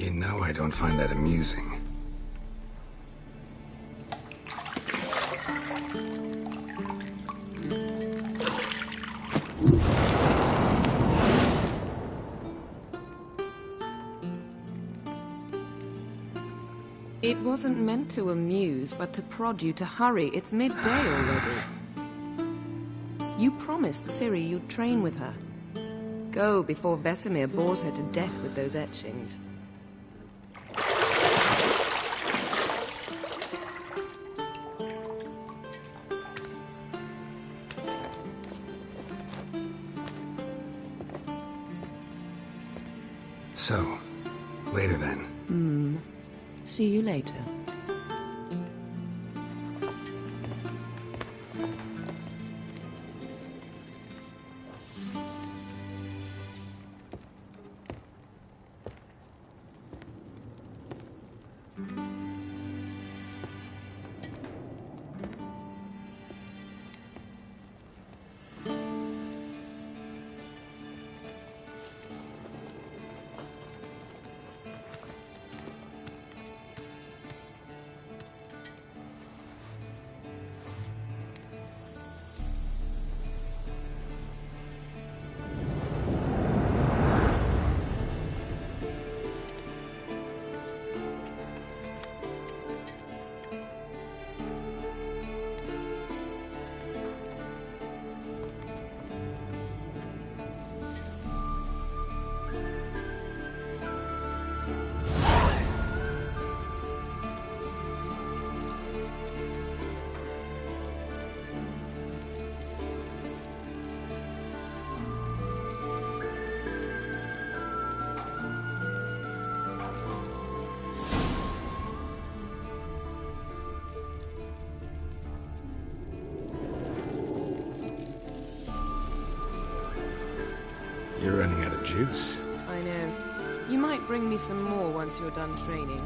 You know I don't find that amusing. It wasn't meant to amuse, but to prod you to hurry. It's midday already. You promised Ciri you'd train with her. Go before Vesemir bores her to death with those etchings. So, later then. See you later. You're running out of juice. I know. You might bring me some more once you're done training.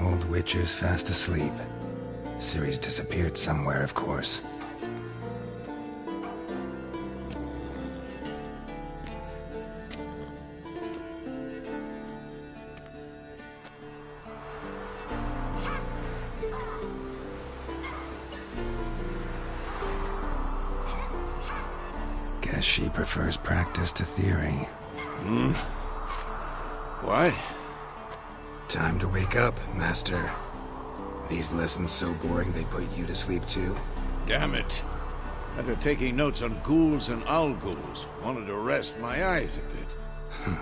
Old Witcher's fast asleep. Ciri's disappeared somewhere, of course. Guess she prefers practice to theory. What? Time to wake up, Master. These lessons so boring they put you to sleep too? Damn it. After taking notes on ghouls and owl ghouls, wanted to rest my eyes a bit.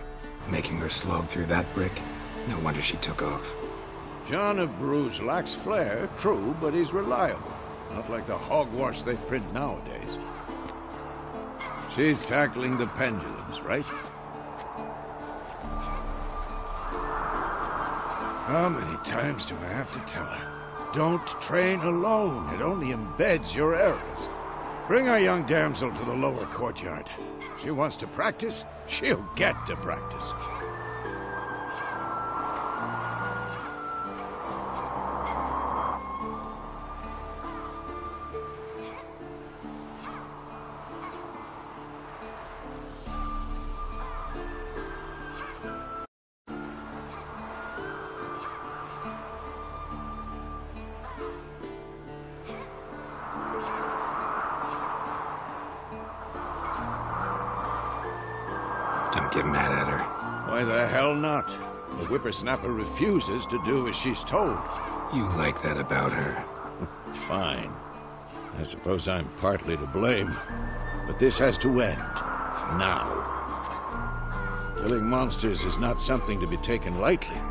Making her slog through that brick? No wonder she took off. John of Bruges lacks flair, true, but he's reliable. Not like the hogwash they print nowadays. She's tackling the pendulums, right? How many times do I have to tell her? Don't train alone. It only embeds your errors. Bring our young damsel to the lower courtyard. She wants to practice, she'll get to practice. Don't get mad at her. Why the hell not? The whippersnapper refuses to do as she's told. You like that about her. Fine. I suppose I'm partly to blame. But this has to end. Now. Killing monsters is not something to be taken lightly.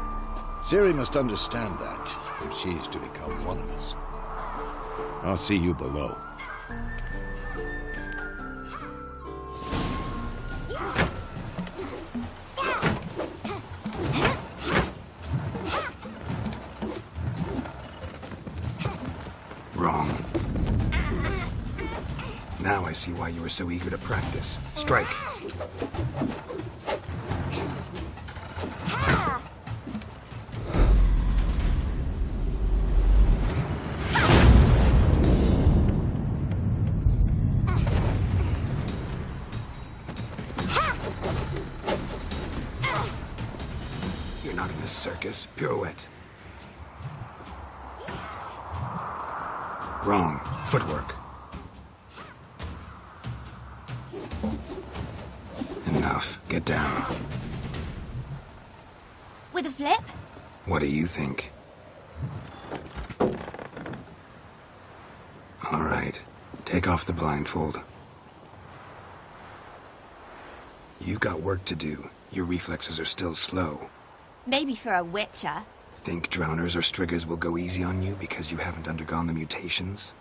Ciri must understand that, if she's to become one of us. I'll see you below. Wrong. Now I see why you were so eager to practice. Strike. You're not in a circus. Pirouette. Wrong. Footwork. Enough. Get down. With a flip? What do you think? All right. Take off the blindfold. You've got work to do. Your reflexes are still slow. Maybe for a witcher. Think drowners or striggers will go easy on you because you haven't undergone the mutations?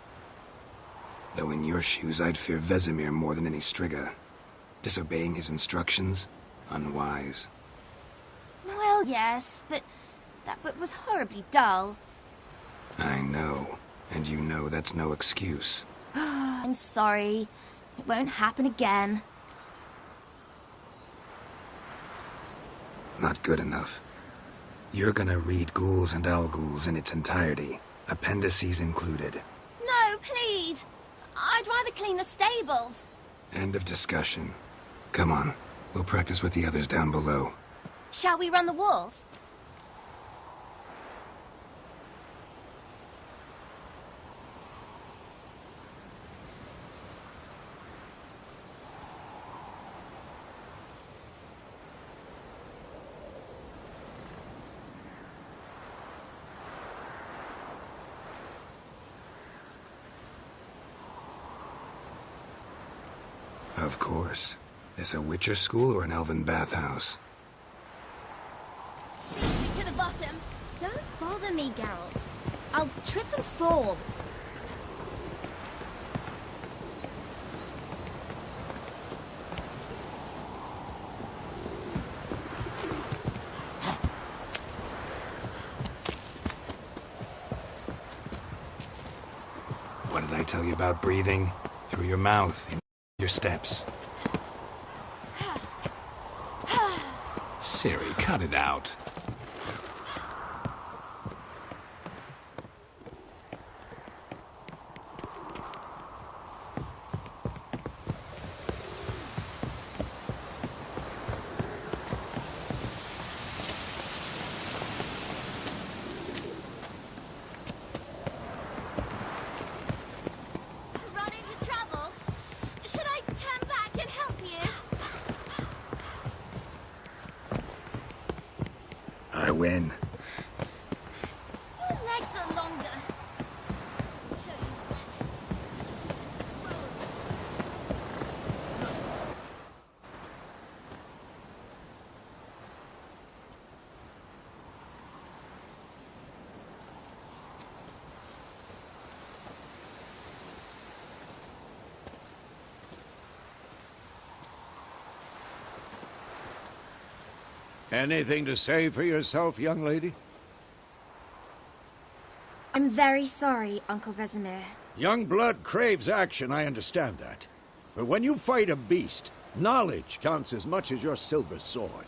Though in your shoes, I'd fear Vesemir more than any strigger. Disobeying his instructions? Unwise. Well, yes, but that book was horribly dull. I know. And you know that's no excuse. I'm sorry. It won't happen again. Not good enough. You're gonna read Ghouls and Alghouls in its entirety, appendices included. No, please. I'd rather clean the stables. End of discussion. Come on, we'll practice with the others down below. Shall we run the walls? Of course. Is a Witcher school or an elven bathhouse? Beat you to the bottom. Don't bother me, Geralt. I'll trip and fall. What did I tell you about breathing? Through your mouth, in your steps. Ciri, cut it out. Run into trouble? Should I turn back and help you? I win. Your legs are longer. I'll show you that. Anything to say for yourself, young lady? I'm very sorry, Uncle Vesemir. Young blood craves action, I understand that. But when you fight a beast, knowledge counts as much as your silver sword.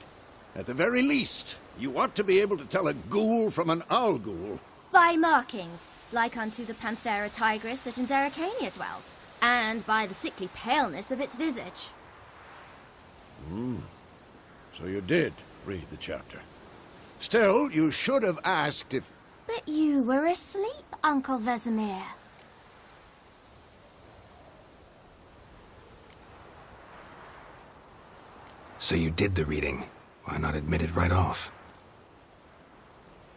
At the very least, you ought to be able to tell a ghoul from an owl ghoul. By markings, like unto the Panthera tigris that in Zerrikania dwells, and by the sickly paleness of its visage. So you did read the chapter. Still, you should have asked if... But you were asleep, Uncle Vesemir. So you did the reading. Why not admit it right off?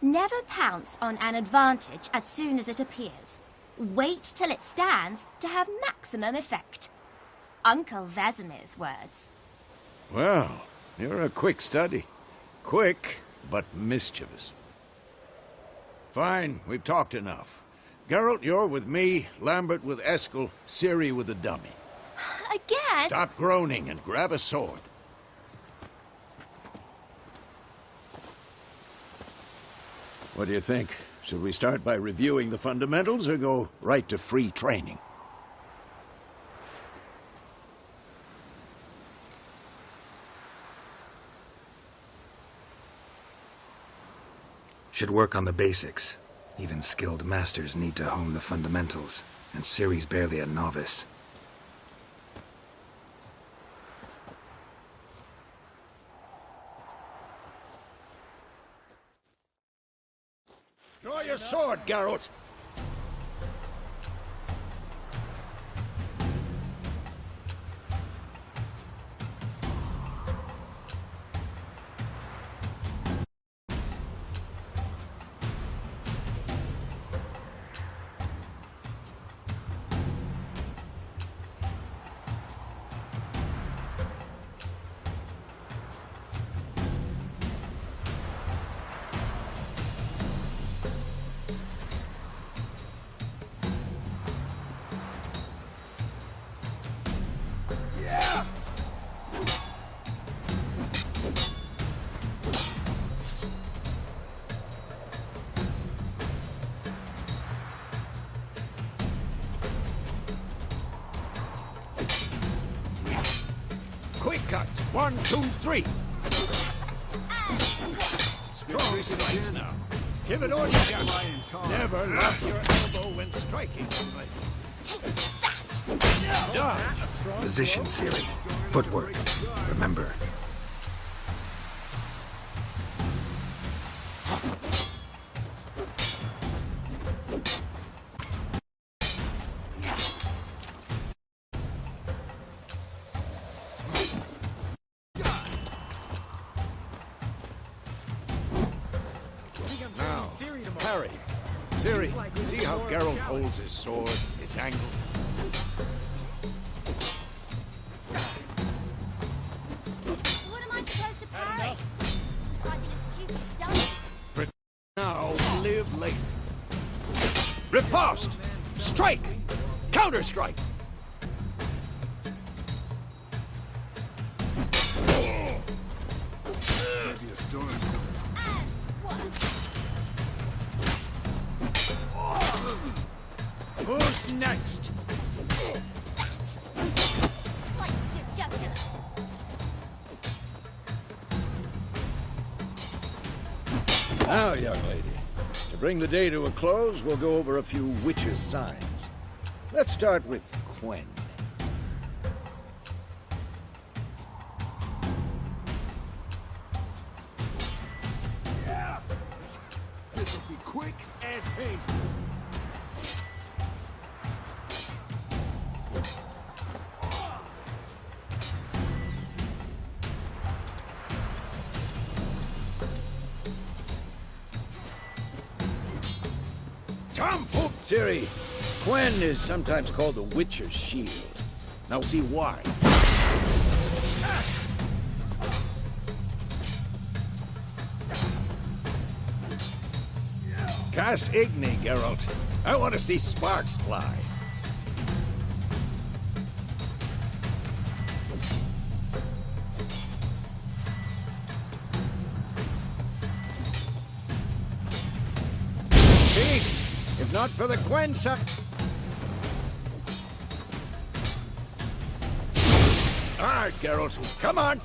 Never pounce on an advantage as soon as it appears. Wait till it stands to have maximum effect. Uncle Vesemir's words. Well, you're a quick study. Quick, but mischievous. Fine, we've talked enough. Geralt, you're with me, Lambert with Eskel, Ciri with the dummy. Again? Stop groaning and grab a sword. What do you think? Should we start by reviewing the fundamentals or go right to free training? Should work on the basics. Even skilled masters need to hone the fundamentals, and Ciri's barely a novice. Draw your sword, Geralt! Quick cuts. 1, 2, 3. Strong strikes now. Give it all you got. Never lock your elbow when striking. Take that! Done. Position, Ciri. Footwork. Remember. Now, Harry. Ciri, see how Geralt holds his sword? It's angled. What am I supposed to parry? Fighting a stupid dummy. Now, live later. Riposte! Strike! Counter-strike! Maybe a storm's coming. Who's next? Slice your jugular. Now, young lady, to bring the day to a close, we'll go over a few witches' signs. Let's start with Quen. This'll be quick and painful. Tomfool! Ciri, Quen is sometimes called the Witcher's Shield. Now see why. Cast Igni, Geralt. I want to see sparks fly. See? If not for the Quen suck. All right, Geralt. Come on.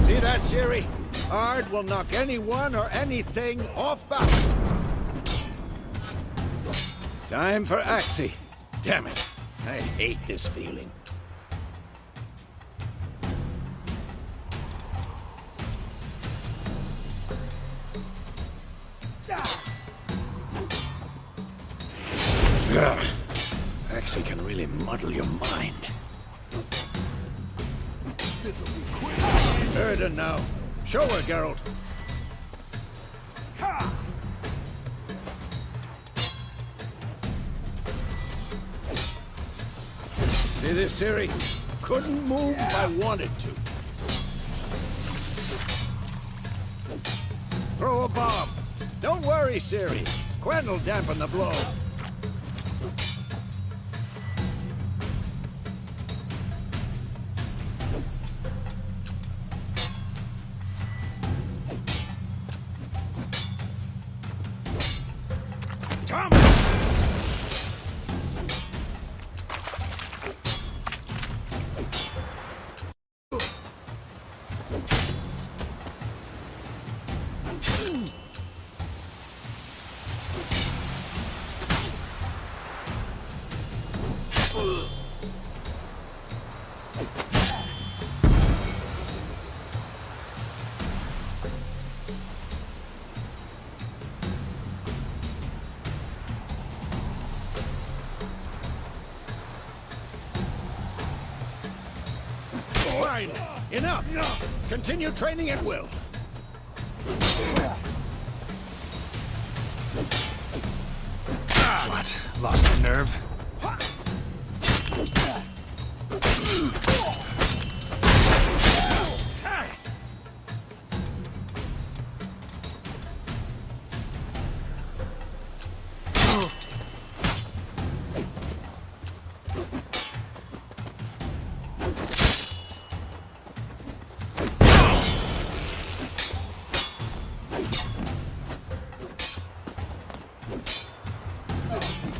See that, Ciri? Ard will knock anyone or anything off balance. Time for Axie. Damn it. I hate this feeling. Ugh. Axie can really muddle your mind. This'll be quick. Erden now. Show her, Geralt. See this, Ciri? Couldn't move if I wanted to. Throw a bomb. Don't worry, Ciri. Quen'll dampen the blow. Tom! Fine. Enough. Continue training at will. What? Lost your nerve?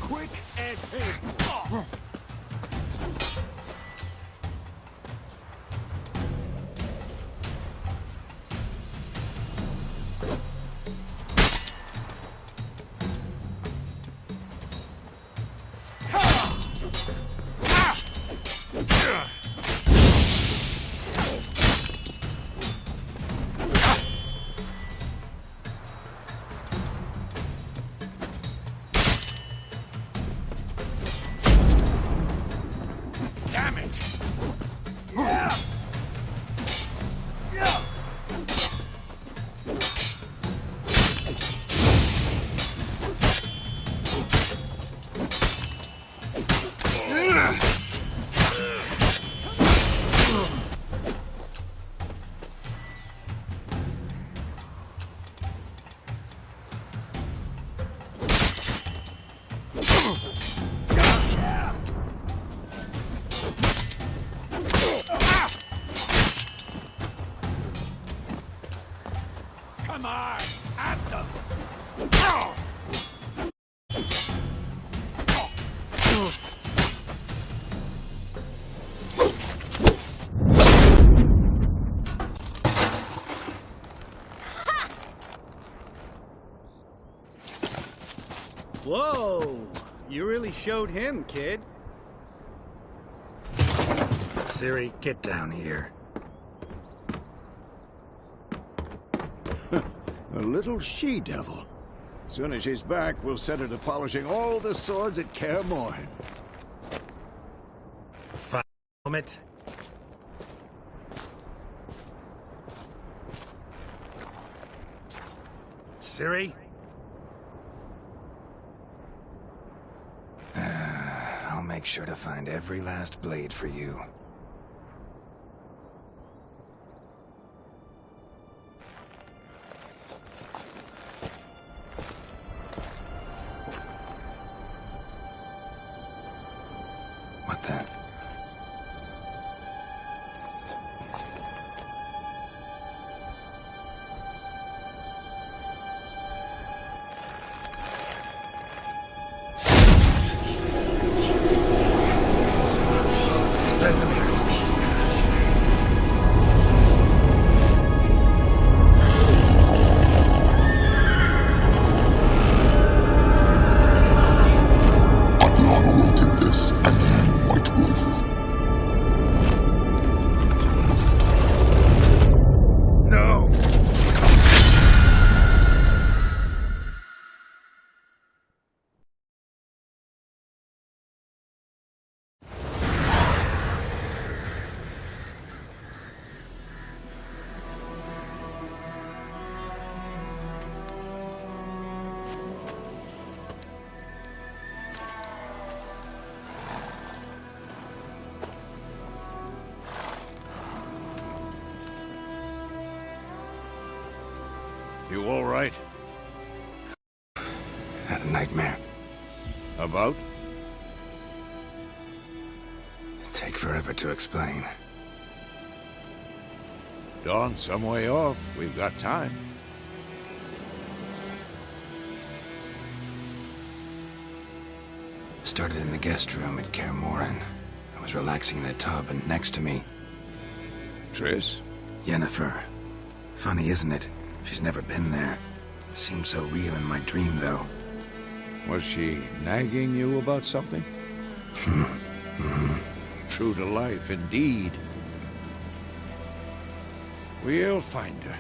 Quick and painful. Damn it! Come on! At them! Whoa! You really showed him, kid. Ciri, get down here. A little she-devil. Soon as she's back, we'll set her to polishing all the swords at Kaer Morhen. Fine. Moment. Ciri? I'll make sure to find every last blade for you. What then? Vesemir. I've long awaited this, and then White Wolf. No! You all right? Had a nightmare. About? Take forever to explain. Dawn's some way off. We've got time. Started in the guest room at Kaer Morhen. I was relaxing in a tub, and next to me, Triss? Yennefer. Funny, isn't it? She's never been there. Seemed so real in my dream, though. Was she nagging you about something? True to life, indeed. We'll find her.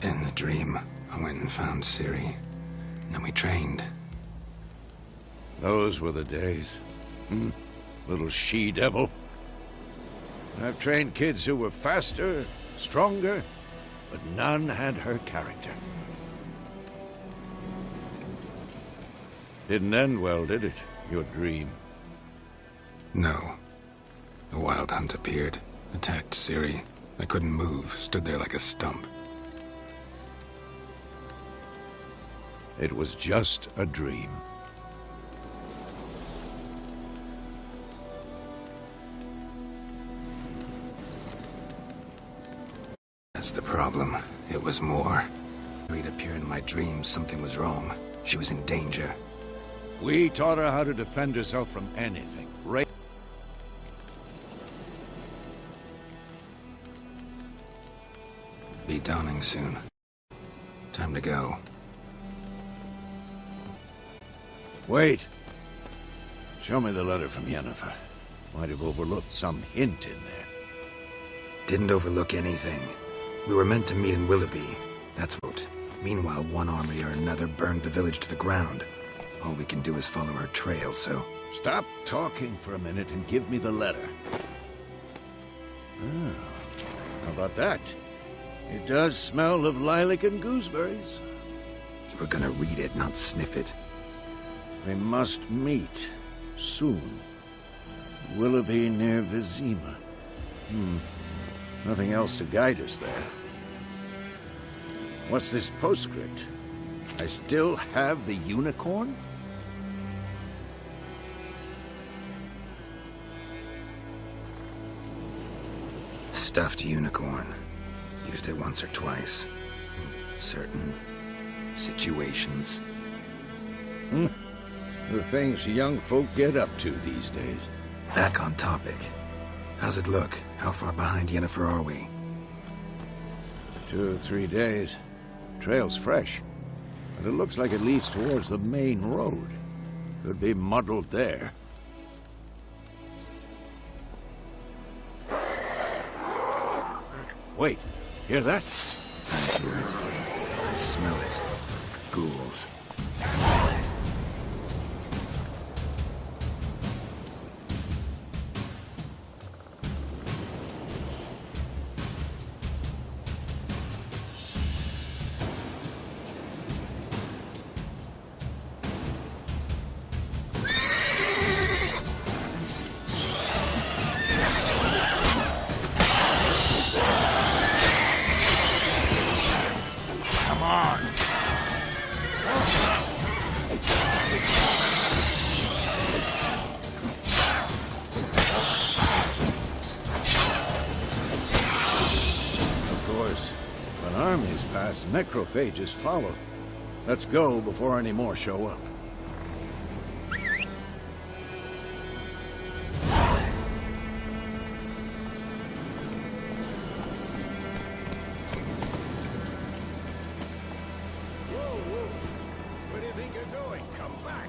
In the dream, I went and found Ciri. Then we trained. Those were the days. Little she-devil. I've trained kids who were faster, stronger, but none had her character. Didn't end well, did it? Your dream? No. A Wildhunt appeared, attacked Ciri. I couldn't move, stood there like a stump. It was just a dream. That's the problem. It was more. Ciri'd appear in my dreams, something was wrong. She was in danger. We taught her how to defend herself from anything. Be dawning soon. Time to go. Wait. Show me the letter from Yennefer. Might have overlooked some hint in there. Didn't overlook anything. We were meant to meet in Willoughby. That's what. Meanwhile, one army or another burned the village to the ground. All we can do is follow her trail, so... Stop talking for a minute and give me the letter. Oh, how about that? It does smell of lilac and gooseberries. You were gonna read it, not sniff it. We must meet. Soon. Willoughby near Vizima. Nothing else to guide us there. What's this postscript? I still have the unicorn? Stuffed unicorn. Used it once or twice. In certain situations. The things young folk get up to these days. Back on topic. How's it look? How far behind Yennefer are we? 2 or 3 days. Trail's fresh, but it looks like it leads towards the main road. Could be muddled there. Wait, hear that? I hear it. I smell it. Ghouls. When armies pass, necrophages follow. Let's go before any more show up. Where do you think you're going? Come back!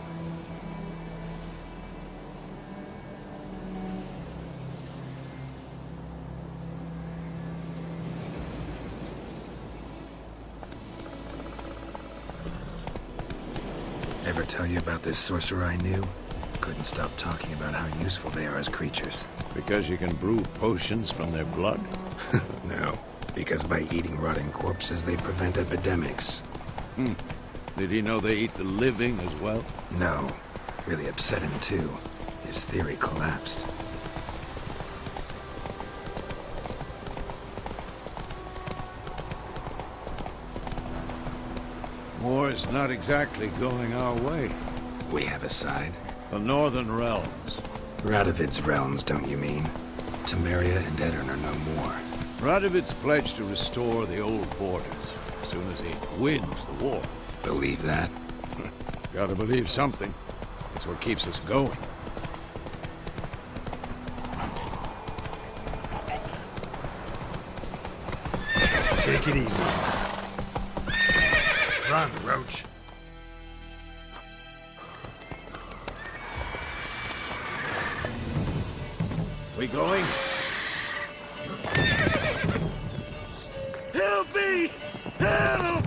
Ever tell you about this sorcerer I knew? Couldn't stop talking about how useful they are as creatures. Because you can brew potions from their blood? No, because by eating rotting corpses, they prevent epidemics. Did he know they eat the living as well? No, really upset him too. His theory collapsed. War's not exactly going our way. We have a side. The Northern Realms. Radovid's realms, don't you mean? Temeria and Edirn are no more. Radovid's pledged to restore the old borders as soon as he wins the war. Believe that? Gotta believe something. It's what keeps us going. Take it easy. Run, Roach. We going? Help me! Help!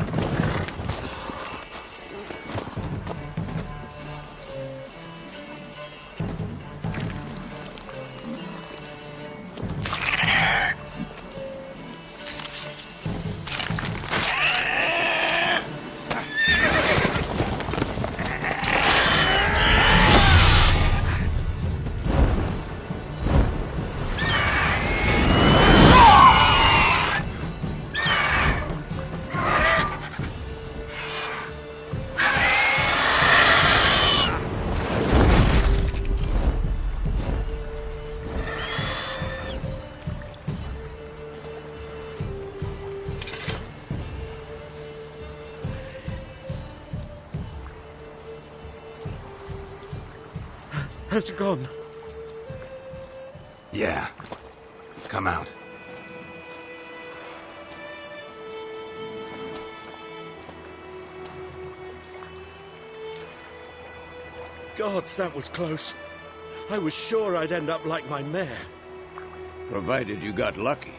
Has it gone? Yeah. Come out. Gods, that was close. I was sure I'd end up like my mare. Provided you got lucky.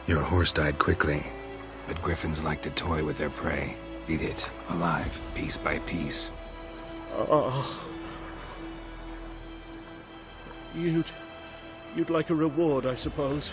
Your horse died quickly, but griffins like to toy with their prey. Eat it, alive, piece by piece. Oh. You'd like a reward, I suppose.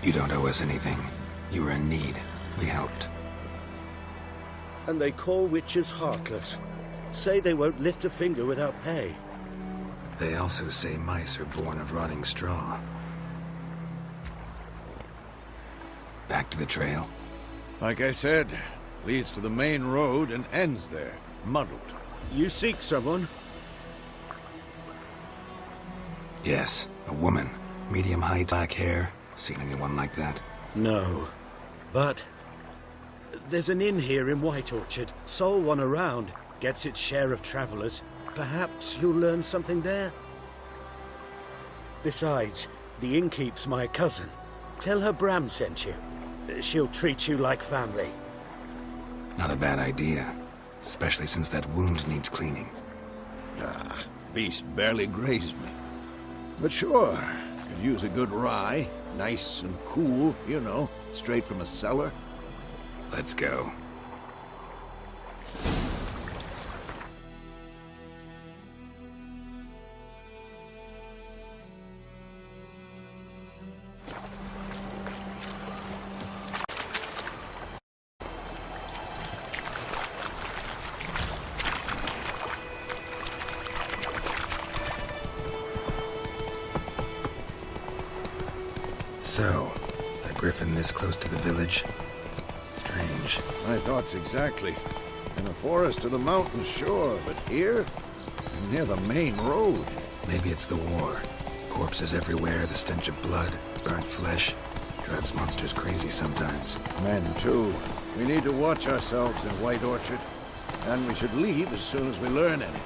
You don't owe us anything. You were in need. We helped. And they call witches heartless. Say they won't lift a finger without pay. They also say mice are born of rotting straw. Back to the trail? Like I said, leads to the main road and ends there, muddled. You seek someone? Yes, a woman. Medium height, black hair. Seen anyone like that? No. But there's an inn here in White Orchard. Sole one around. Gets its share of travelers. Perhaps you'll learn something there? Besides, the innkeep's my cousin. Tell her Bram sent you. She'll treat you like family. Not a bad idea. Especially since that wound needs cleaning. Ah, beast barely grazed me. But sure, could use a good rye. Nice and cool, you know, straight from a cellar. Let's go. So, a griffin this close to the village? Strange. My thoughts exactly. In a forest or the mountains, sure, but here? Near the main road. Maybe it's the war. Corpses everywhere, the stench of blood, burnt flesh. Drives monsters crazy sometimes. Men, too. We need to watch ourselves in White Orchard. And we should leave as soon as we learn anything.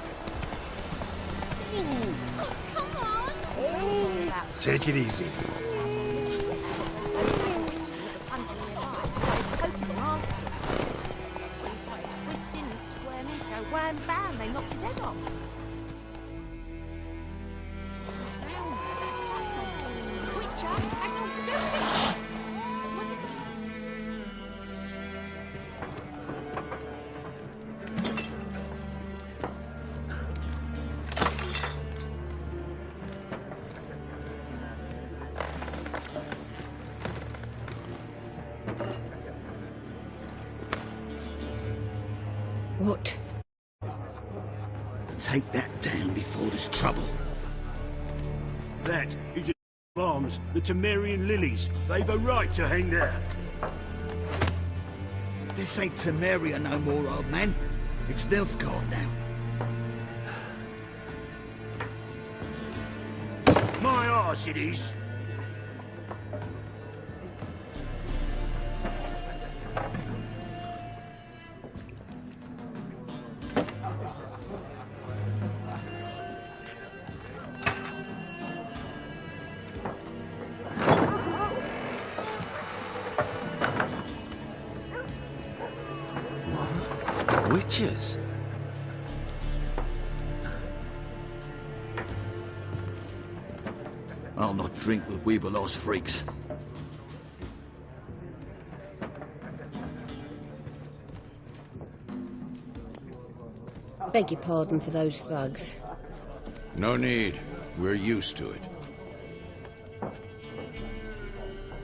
Come on! Take it easy. Twisting and squirming, so wham bam, they knocked his head off. That's something. Witcher, hang on to do this. What did What? Take that down before there's trouble. That is the arms, the Temerian lilies. They've a right to hang there. This ain't Temeria no more, old man. It's Nilfgaard now. My arse it is. Witches? I'll not drink with Weaverlaw's freaks. Beg your pardon for those thugs. No need. We're used to it.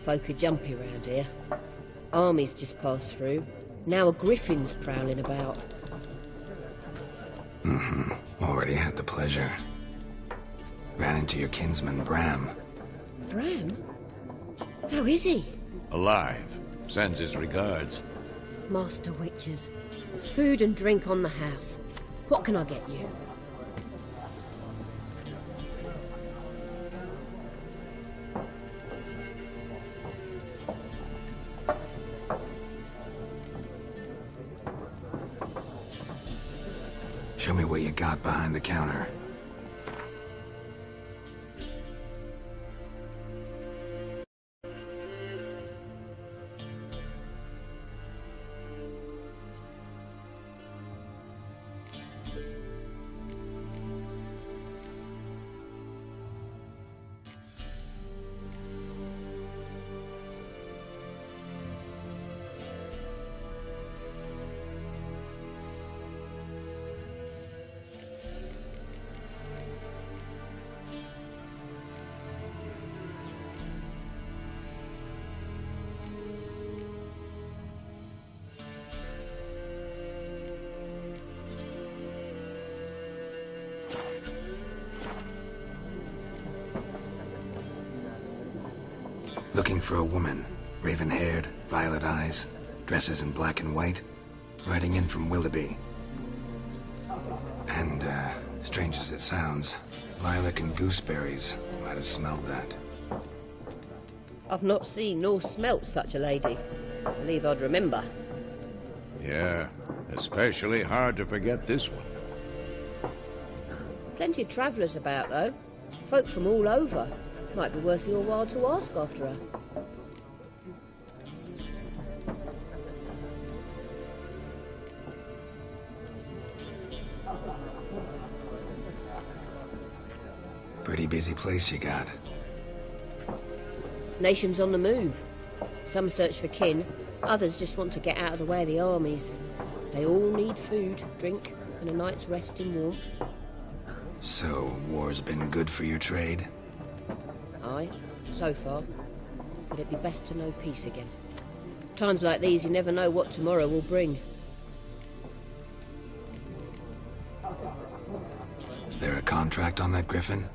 Folk are jumpy round here. Armies just passed through. Now a griffin's prowling about. Already had the pleasure. Ran into your kinsman, Bram. Bram? How is he? Alive. Sends his regards. Master Witches. Food and drink on the house. What can I get you? Show me what you got behind the counter. Looking for a woman. Raven-haired, violet eyes, dresses in black and white. Riding in from Willoughby. And, strange as it sounds, lilac and gooseberries. Might have smelled that. I've not seen nor smelt such a lady. I believe I'd remember. Yeah, especially hard to forget this one. Plenty of travellers about, though. Folk from all over. Might be worth your while to ask after her. Pretty busy place you got. Nations on the move. Some search for kin, others just want to get out of the way of the armies. They all need food, drink, and a night's rest in warmth. So, war's been good for your trade? Aye, so far. But it'd be best to know peace again. Times like these, you never know what tomorrow will bring. There a contract on that griffin?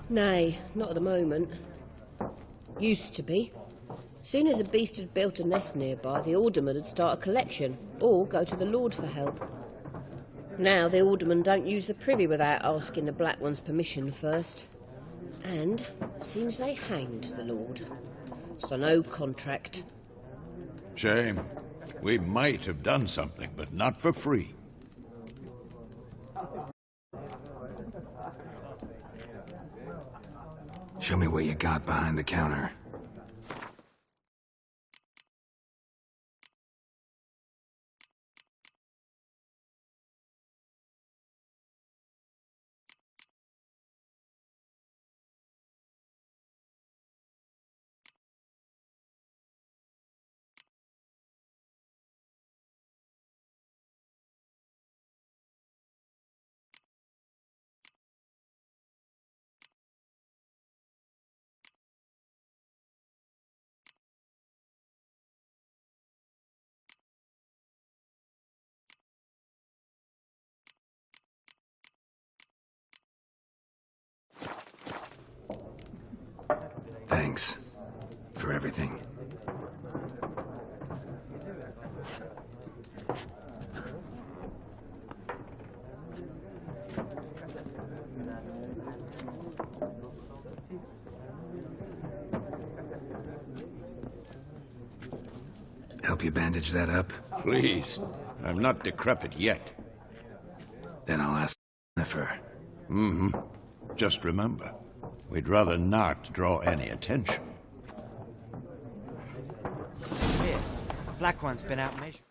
Nay, not at the moment. Used to be. Soon as a beast had built a nest nearby, the alderman would start a collection, or go to the Lord for help. Now the aldermen don't use the privy without asking the Black One's permission first. And seems they hanged the Lord. So no contract. Shame. We might have done something, but not for free. Show me what you got behind the counter. Thanks for everything. Help you bandage that up? Please. I'm not decrepit yet. Then I'll ask Jennifer. Just remember, we'd rather not draw any attention. Here, Black One's been out measuring.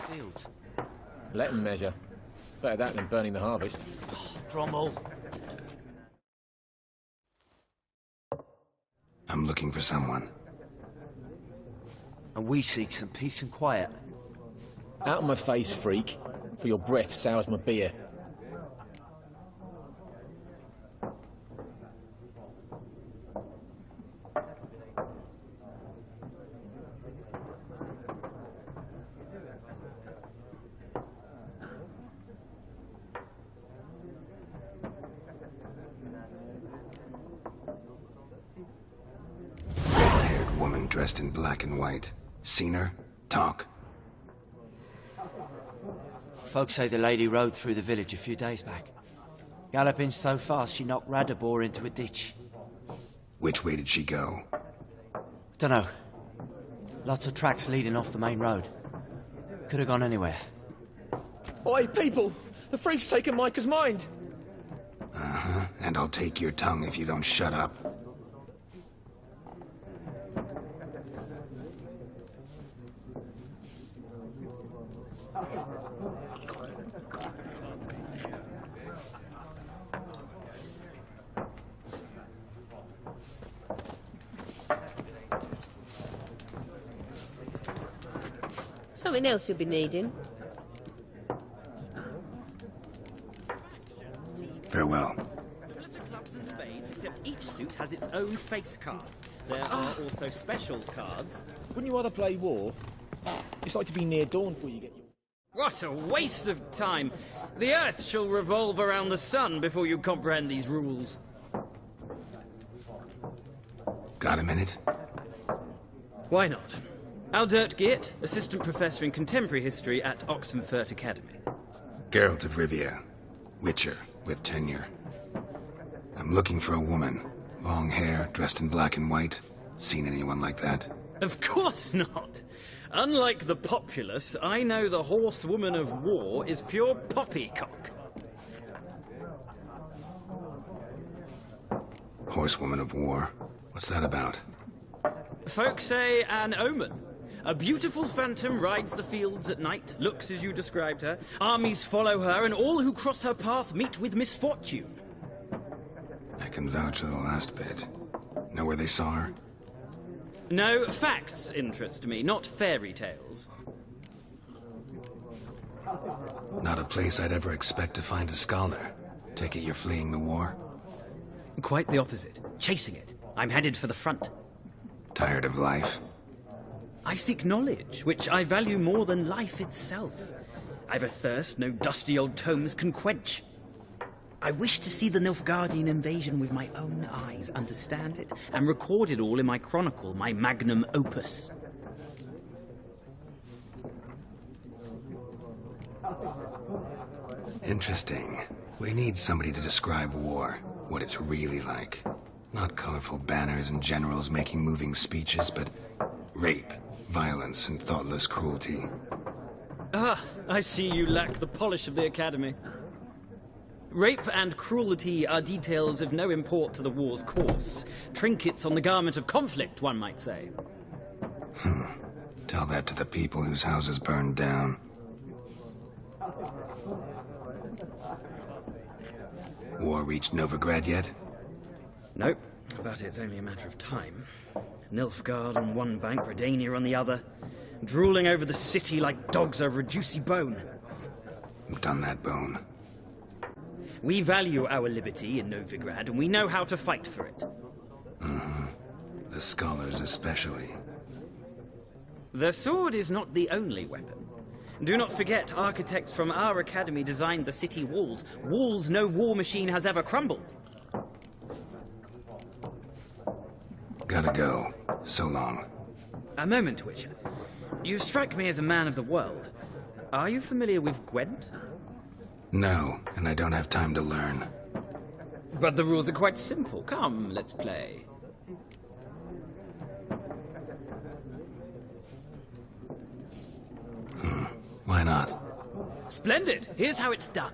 fields. Let them measure. Better that than burning the harvest. Drommel. I'm looking for someone. And we seek some peace and quiet. Out of my face, freak. For your breath sours my beer. Red-haired woman dressed in black and white. Seen her? Talk. Folks say the lady rode through the village a few days back. Galloping so fast she knocked Radabor into a ditch. Which way did she go? Dunno. Lots of tracks leading off the main road. Could have gone anywhere. Oi, people! The freak's taken Micah's mind! Uh-huh, and I'll take your tongue if you don't shut up. Something else you'll be needing. Farewell. Split of clubs and spades, except each suit has its own face cards. There are also special cards. Wouldn't you rather play war? It's like to be near dawn before you get your... What a waste of time! The Earth shall revolve around the sun before you comprehend these rules. Got a minute? Why not? Aldert Geert, Assistant Professor in Contemporary History at Oxenfurt Academy. Geralt of Rivia. Witcher, with tenure. I'm looking for a woman. Long hair, dressed in black and white. Seen anyone like that? Of course not! Unlike the populace, I know the horsewoman of war is pure poppycock. Horsewoman of war? What's that about? Folk say an omen. A beautiful phantom rides the fields at night, looks as you described her. Armies follow her, and all who cross her path meet with misfortune. I can vouch for the last bit. Know where they saw her? No, facts interest me, not fairy tales. Not a place I'd ever expect to find a scholar. Take it you're fleeing the war? Quite the opposite. Chasing it. I'm headed for the front. Tired of life? I seek knowledge, which I value more than life itself. I've a thirst no dusty old tomes can quench. I wish to see the Nilfgaardian invasion with my own eyes, understand it, and record it all in my chronicle, my magnum opus. Interesting. We need somebody to describe war, what it's really like. Not colorful banners and generals making moving speeches, but rape, violence, and thoughtless cruelty. Ah, I see you lack the polish of the Academy. Rape and cruelty are details of no import to the war's course. Trinkets on the garment of conflict, one might say. Tell that to the people whose houses burned down. War reached Novigrad yet? Nope, but it's only a matter of time. Nilfgaard on one bank, Redania on the other, drooling over the city like dogs over a juicy bone. Done that bone. We value our liberty in Novigrad, and we know how to fight for it. The scholars especially. The sword is not the only weapon. Do not forget, architects from our academy designed the city walls. Walls no war machine has ever crumbled. Gotta go. So long. A moment, Witcher. You strike me as a man of the world. Are you familiar with Gwent? No, and I don't have time to learn. But the rules are quite simple. Come, let's play. Why not? Splendid! Here's how it's done.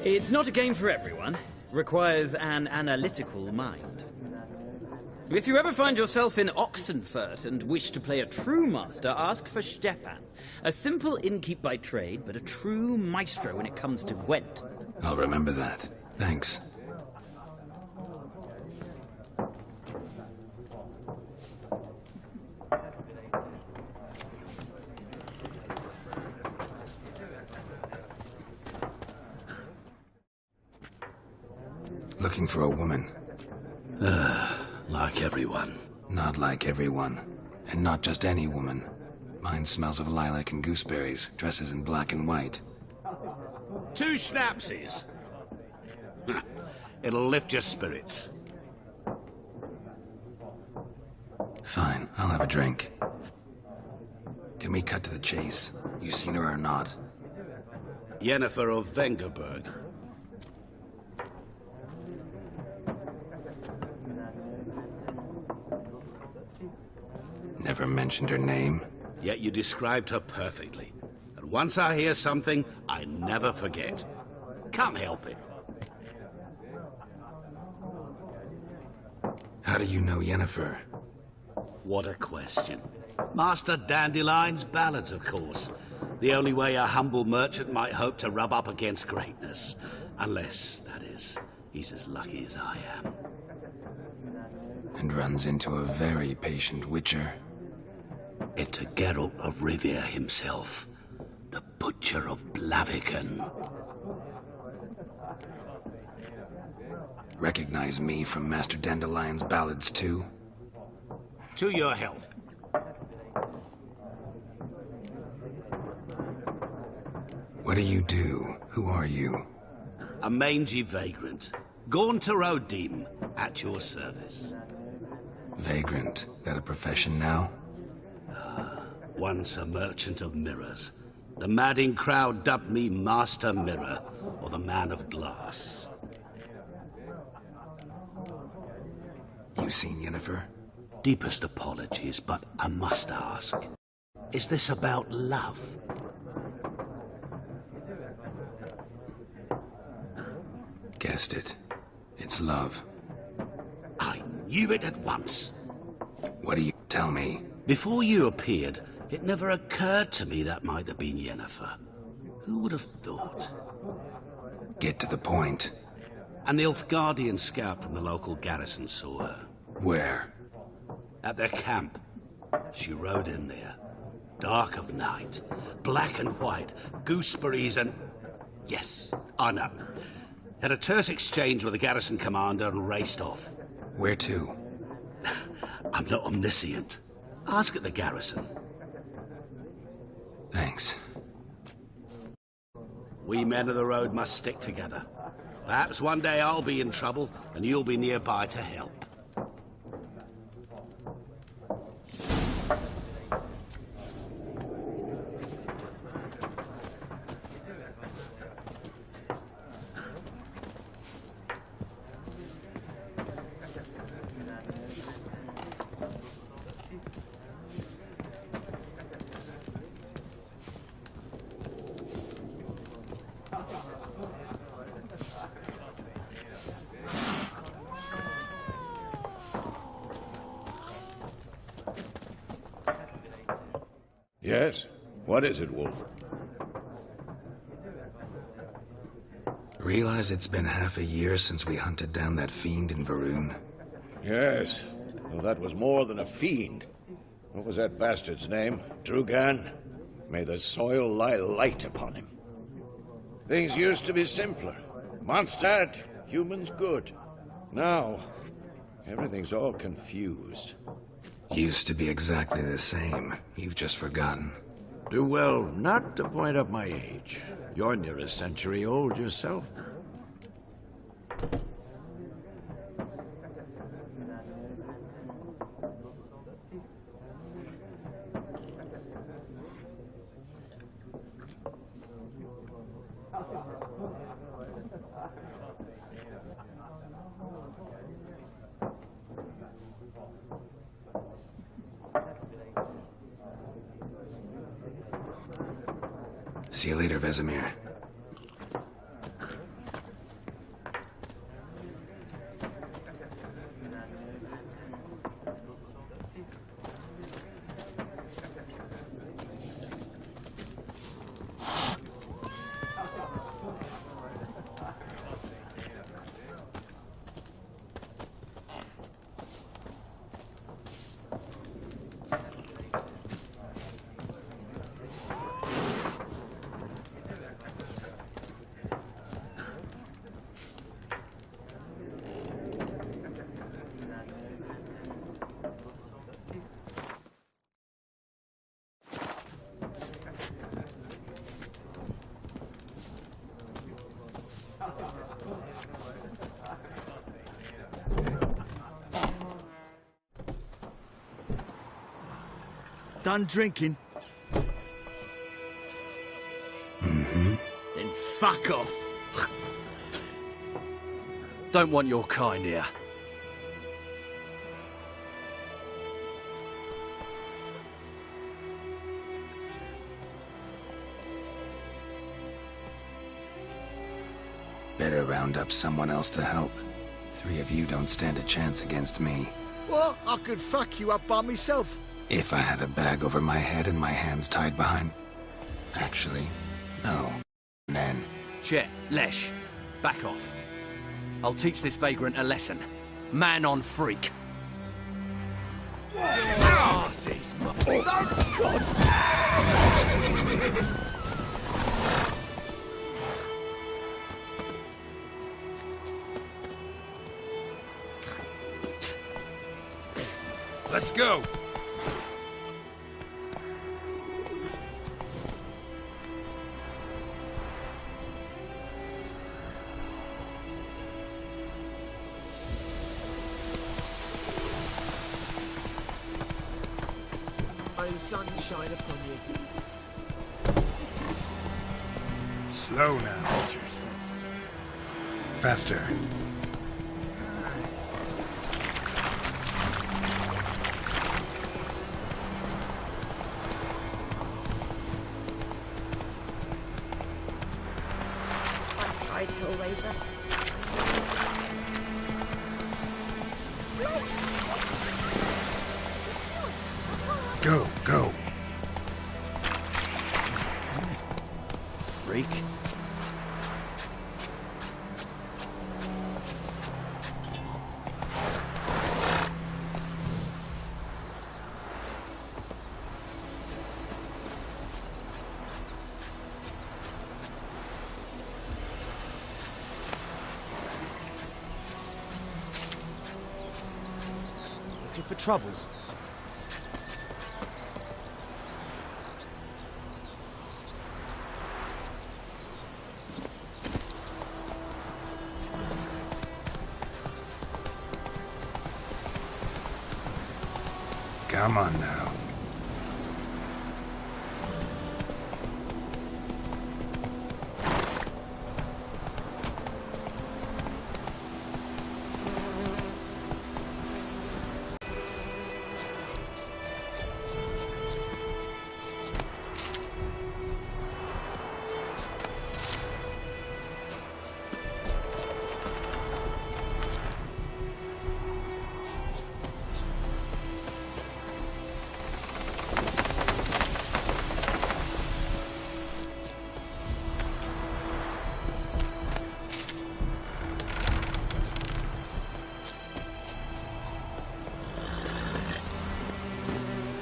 It's not a game for everyone. Requires an analytical mind. If you ever find yourself in Oxenfurt and wish to play a true master, ask for Stepan. A simple innkeep by trade, but a true maestro when it comes to Gwent. I'll remember that. Thanks. Looking for a woman. Like everyone. Not like everyone. And not just any woman. Mine smells of lilac and gooseberries, dresses in black and white. 2 schnapsies. It'll lift your spirits. Fine, I'll have a drink. Can we cut to the chase? You seen her or not? Yennefer of Vengerberg. Never mentioned her name. Yet you described her perfectly. And once I hear something, I never forget. Can't help it. How do you know Yennefer? What a question. Master Dandelion's ballads, of course. The only way a humble merchant might hope to rub up against greatness. Unless, that is, he's as lucky as I am. And runs into a very patient witcher. It's a Geralt of Rivia himself. The Butcher of Blaviken. Recognize me from Master Dandelion's ballads, too? To your health. What do you do? Who are you? A mangy vagrant. Gaunter O'Deem, at your service. Vagrant. That a profession now? Once a merchant of mirrors. The madding crowd dubbed me Master Mirror, or the Man of Glass. You seen Yennefer? Deepest apologies, but I must ask. Is this about love? Guessed it. It's love. I knew it at once. What do you tell me? Before you appeared, it never occurred to me that might have been Yennefer. Who would have thought? Get to the point. An Nilfgaardian scout from the local garrison saw her. Where? At their camp. She rode in there. Dark of night. Black and white. Gooseberries and... Yes, I know. Had a terse exchange with the garrison commander and raced off. Where to? I'm not omniscient. Ask at the garrison. Thanks. We men of the road must stick together. Perhaps one day I'll be in trouble and you'll be nearby to help. Yes? What is it, Wolf? Realize it's been half a year since we hunted down that fiend in Varun? Yes. Well, that was more than a fiend. What was that bastard's name? Drugan? May the soil lie light upon him. Things used to be simpler. Mondstadt, humans good. Now, everything's all confused. Used to be exactly the same. You've just forgotten. Do well not to point up my age. You're near a century old yourself. See you later, Vesemir. Done drinking? Mm-hmm. Then fuck off. Don't want your kind here. Better round up someone else to help. 3 of you don't stand a chance against me. What? I could fuck you up by myself. If I had a bag over my head and my hands tied behind... Actually, no. Then... Chet, Lesh, back off. I'll teach this vagrant a lesson. Man on freak. Asses, oh, God! Let's go! May the sun shine upon you. Slow now, creatures. Faster. I'd Hellraiser. Go, go. Freak. Looking for trouble? Come on now.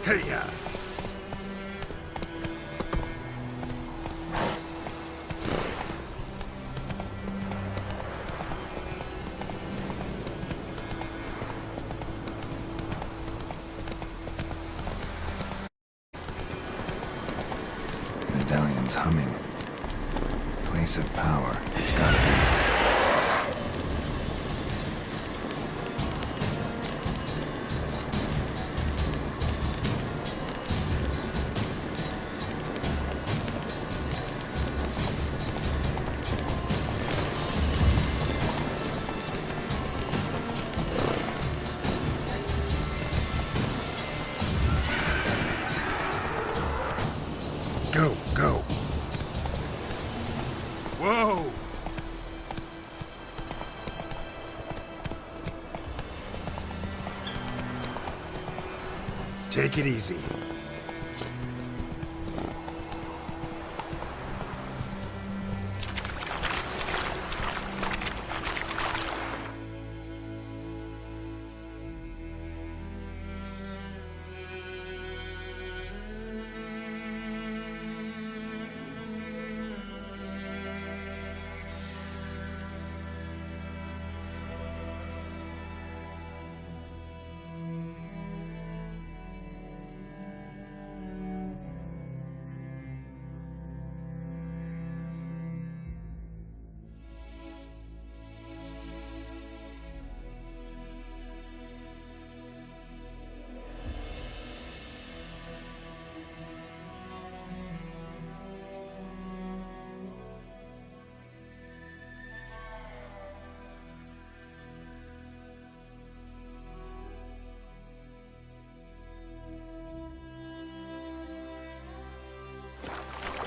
Hey-ya! Medallion's humming. Place of power. It's gotta be. Go, go. Whoa! Take it easy.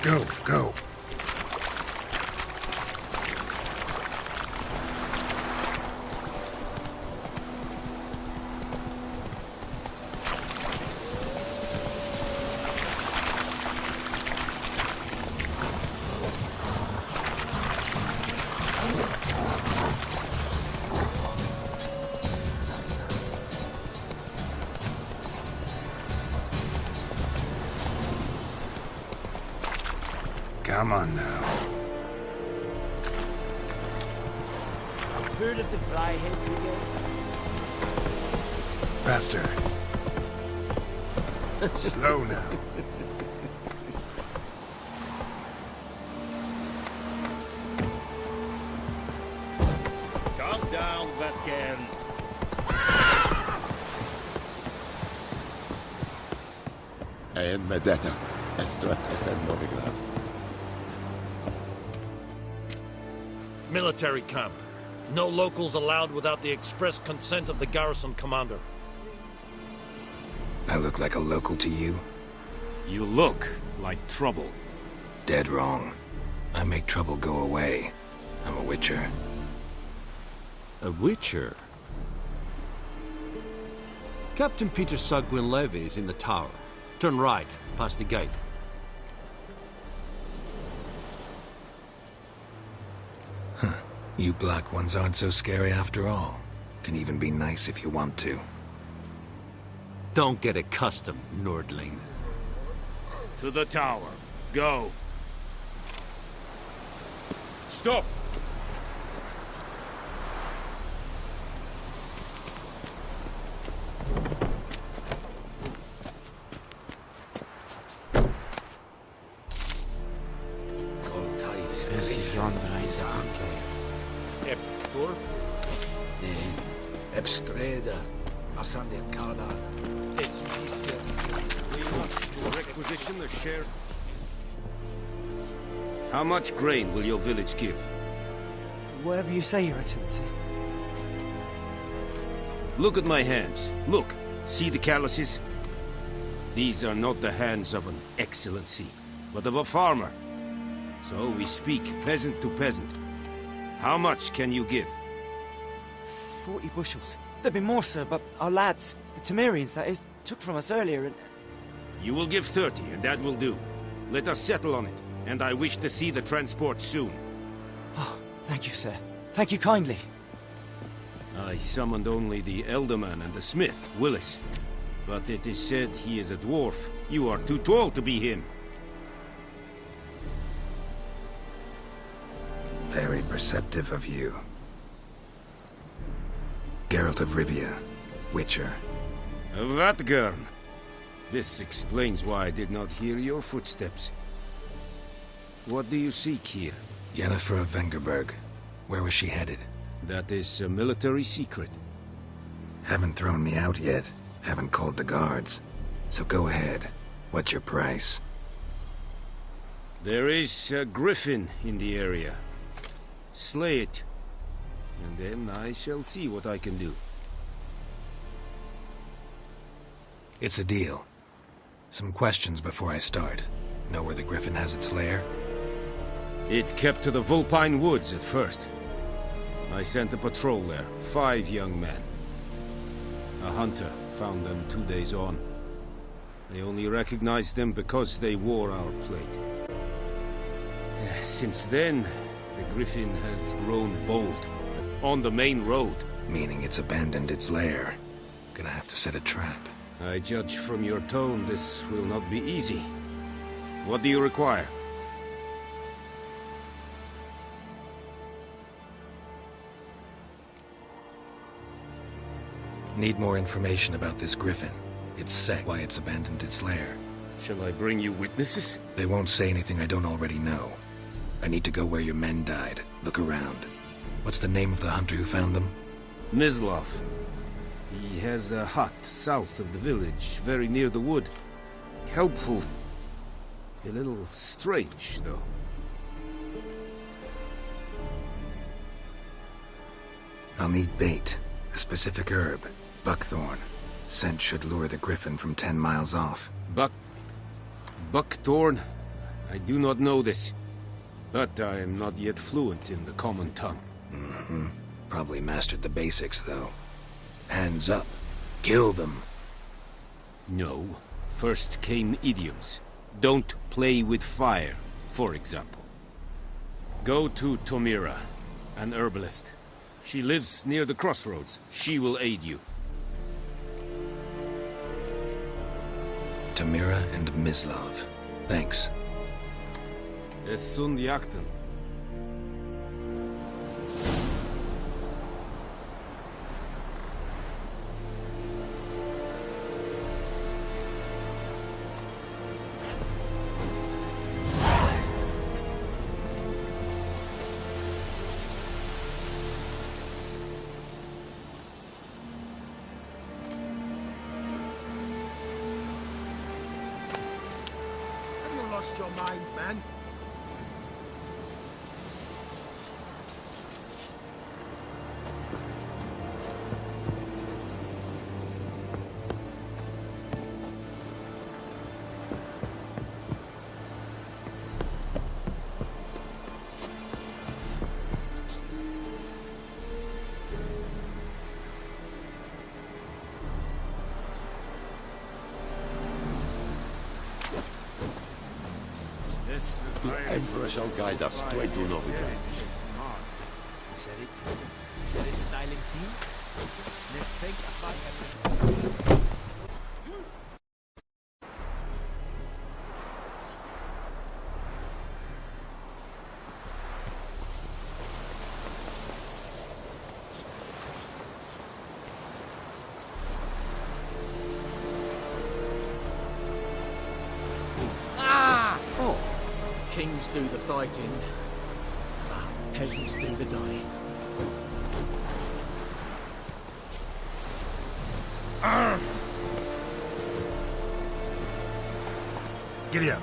Go, go. Come on now. Heard of the Flyhead Brigade? Faster. Slow now. Calm down, Vatcan. And Medetta, Estrath Esen Novigrad. Military camp. No locals allowed without the express consent of the garrison commander. I look like a local to you? You look like trouble. Dead wrong. I make trouble go away. I'm a witcher. A witcher? Captain Peter Sagwin Levy is in the tower. Turn right, past the gate. Huh. You black ones aren't so scary after all. Can even be nice if you want to. Don't get accustomed, Nordling. To the tower. Go. Stop! Ebstreda, Asande Kana. We must requisition the share. How much grain will your village give? Whatever you say, Your Excellency. Look at my hands. Look. See the calluses? These are not the hands of an excellency, but of a farmer. So we speak peasant to peasant. How much can you give? 40 bushels. There'd be more, sir, but our lads, the Temerians, that is, took from us earlier and... You will give 30, and that will do. Let us settle on it, and I wish to see the transport soon. Oh, thank you, sir. Thank you kindly. I summoned only the Elderman and the smith, Willis. But it is said he is a dwarf. You are too tall to be him. Very perceptive of you. Geralt of Rivia, Witcher. Vatgern. This explains why I did not hear your footsteps. What do you seek here? Yennefer of Vengerberg. Where was she headed? That is a military secret. Haven't thrown me out yet. Haven't called the guards. So go ahead. What's your price? There is a griffin in the area. Slay it. And then I shall see what I can do. It's a deal. Some questions before I start. Know where the griffin has its lair? It kept to the Vulpine Woods at first. I sent a patrol there, 5 young men. A hunter found them 2 days on. I only recognized them because they wore our plate. Since then, the griffin has grown bold. On the main road. Meaning it's abandoned its lair. Gonna have to set a trap. I judge from your tone this will not be easy. What do you require? Need more information about this griffin. Its sex, why it's abandoned its lair. Shall I bring you witnesses? They won't say anything I don't already know. I need to go where your men died. Look around. What's the name of the hunter who found them? Mislav. He has a hut south of the village, very near the wood. Helpful. A little strange, though. I'll need bait. A specific herb. Buckthorn. Scent should lure the griffin from 10 miles off. Buckthorn? I do not know this, but I am not yet fluent in the common tongue. Mm-hmm. Probably mastered the basics, though. Hands up. Kill them. No. First came idioms. Don't play with fire, for example. Go to Tomira, an herbalist. She lives near the crossroads. She will aid you. Tamira and Mislav. Thanks. Es sunt jakten. Have you lost your mind, man? The Emperor shall guide us straight to Novigrad. Said it styling you? Let's think about it. Oh. Kings do the fighting. Peasants do the dying. Giddy up.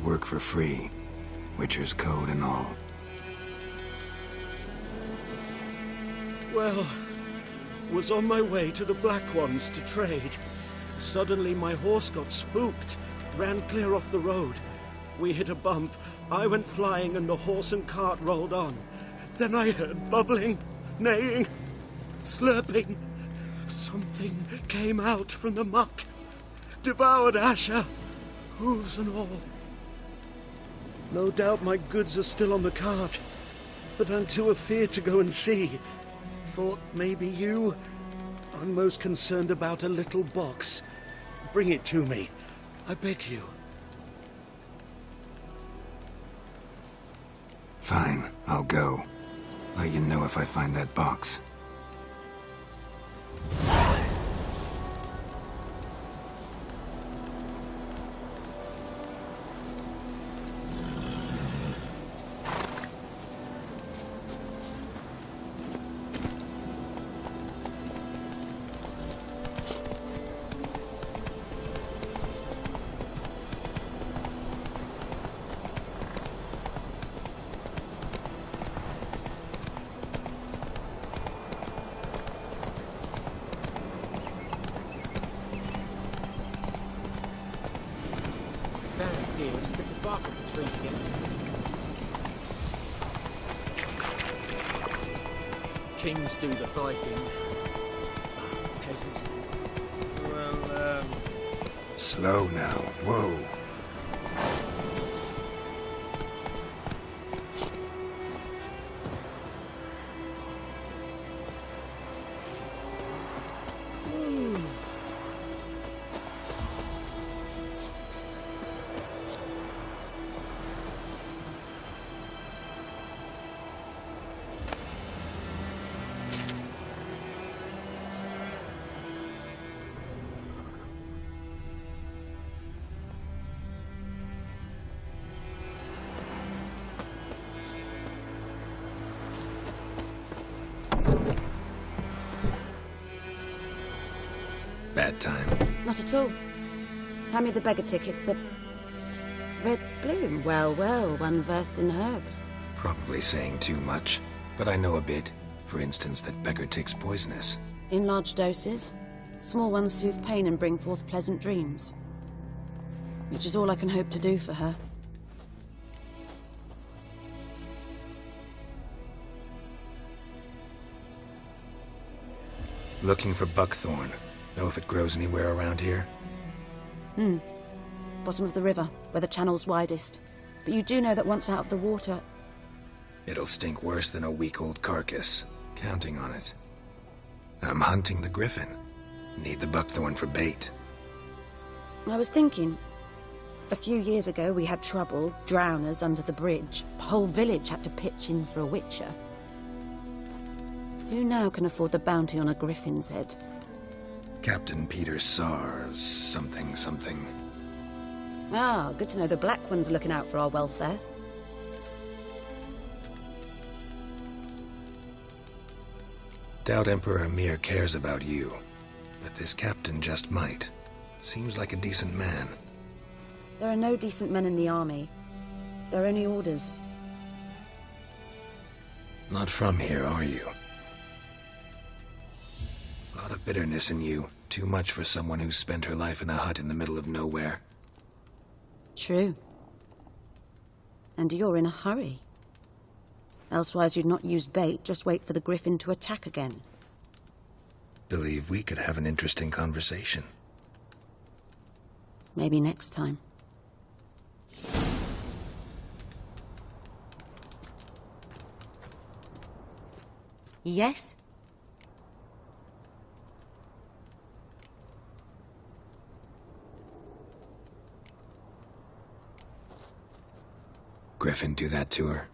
Work for free. Witcher's code and all. Well, was on my way to the Black Ones to trade. Suddenly my horse got spooked, ran clear off the road. We hit a bump, I went flying and the horse and cart rolled on. Then I heard bubbling, neighing, slurping. Something came out from the muck, devoured Asher, hooves and all. No doubt my goods are still on the cart, but I'm too afeard to go and see. Thought maybe you. I'm most concerned about a little box. Bring it to me, I beg you. Fine, I'll go. Let you know if I find that box. Dear, strip the bark off the trees again. Kings do the fighting. Peasants do. Well, Slow now. Whoa. Bad time. Not at all. Hand me the beggar tickets, the... Red bloom. Well, well, one versed in herbs. Probably saying too much, but I know a bit. For instance, that beggar tick's poisonous. In large doses. Small ones soothe pain and bring forth pleasant dreams. Which is all I can hope to do for her. Looking for buckthorn. Know if it grows anywhere around here? Bottom of the river, where the channel's widest. But you do know that once out of the water... It'll stink worse than a week-old carcass. Counting on it. I'm hunting the griffin. Need the buckthorn for bait. I was thinking... A few years ago we had trouble, drowners under the bridge. The whole village had to pitch in for a witcher. Who now can afford the bounty on a griffin's head? Captain Peter Sars, something. Ah, good to know the Black One's looking out for our welfare. Doubt Emperor Emir cares about you, but this captain just might. Seems like a decent man. There are no decent men in the army. There are only orders. Not from here, are you? A lot of bitterness in you. Too much for someone who's spent her life in a hut in the middle of nowhere. True. And you're in a hurry. Elsewise you'd not use bait, just wait for the griffin to attack again. Believe we could have an interesting conversation. Maybe next time. Yes? Griffin do that to her?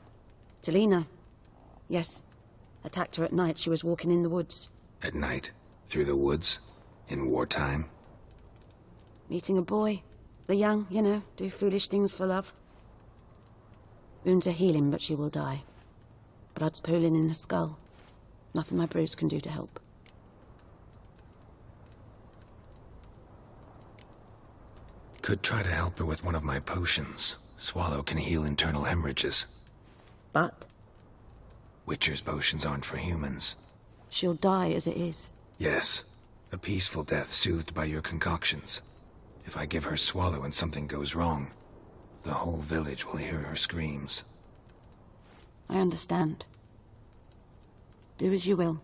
Delina. Yes. Attacked her at night. She was walking in the woods. At night? Through the woods? In wartime? Meeting a boy. The young, you know, do foolish things for love. Wounds are healing, but she will die. Blood's pooling in her skull. Nothing my brews can do to help. Could try to help her with one of my potions. Swallow can heal internal hemorrhages. But? Witcher's potions aren't for humans. She'll die as it is. Yes. A peaceful death soothed by your concoctions. If I give her Swallow and something goes wrong, the whole village will hear her screams. I understand. Do as you will.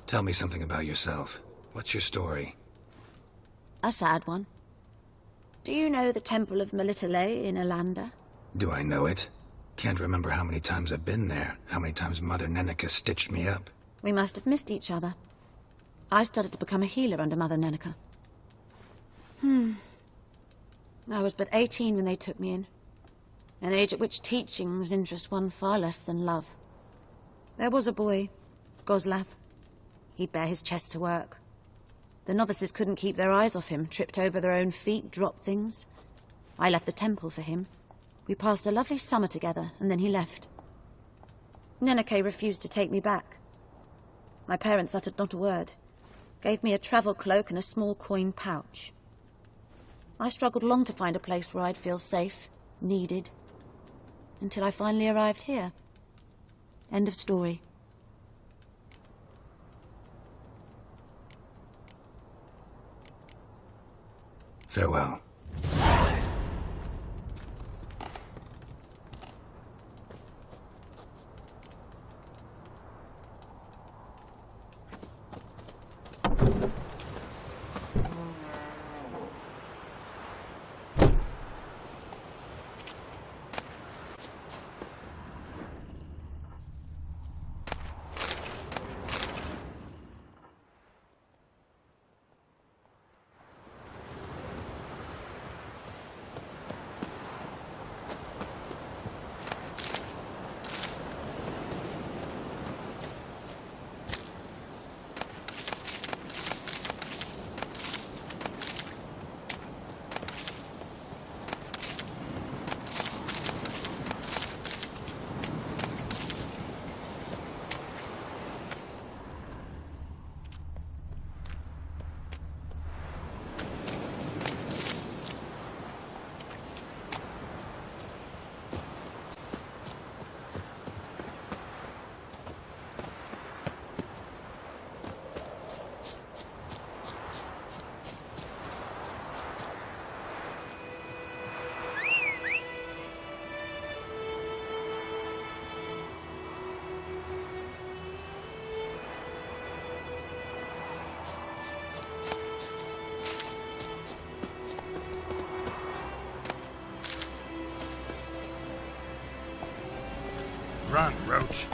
Tell me something about yourself. What's your story? A sad one. Do you know the Temple of Melitele in Alanda? Do I know it? Can't remember how many times I've been there, how many times Mother Neneka stitched me up. We must have missed each other. I started to become a healer under Mother Neneka. I was but 18 when they took me in. An age at which teachings interest one far less than love. There was a boy, Goslav. He'd bare his chest to work. The novices couldn't keep their eyes off him, tripped over their own feet, dropped things. I left the temple for him. We passed a lovely summer together, and then he left. Neneke refused to take me back. My parents uttered not a word. Gave me a travel cloak and a small coin pouch. I struggled long to find a place where I'd feel safe, needed, until I finally arrived here. End of story. Farewell. on, Roach.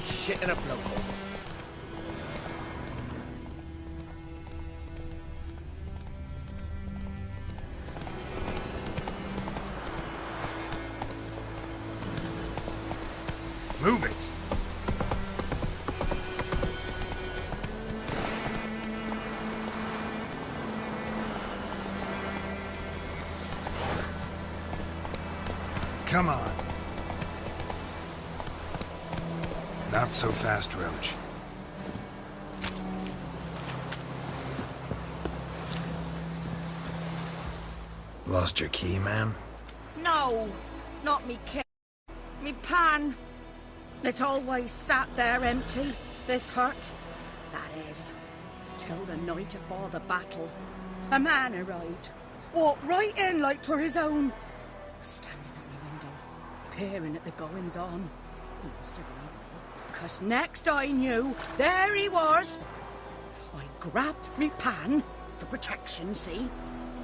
Shit in a blowhole. Move it. Come on. Not so fast, Roach. Lost your key, ma'am? No, not me kit. Me pan. It's always sat there empty, this hut. That is, till the night afore the battle. A man arrived, walked right in like 'twere his own. Was standing at my window, peering at the goings-on. He must have read me, 'cause next I knew, there he was. I grabbed me pan, for protection, see?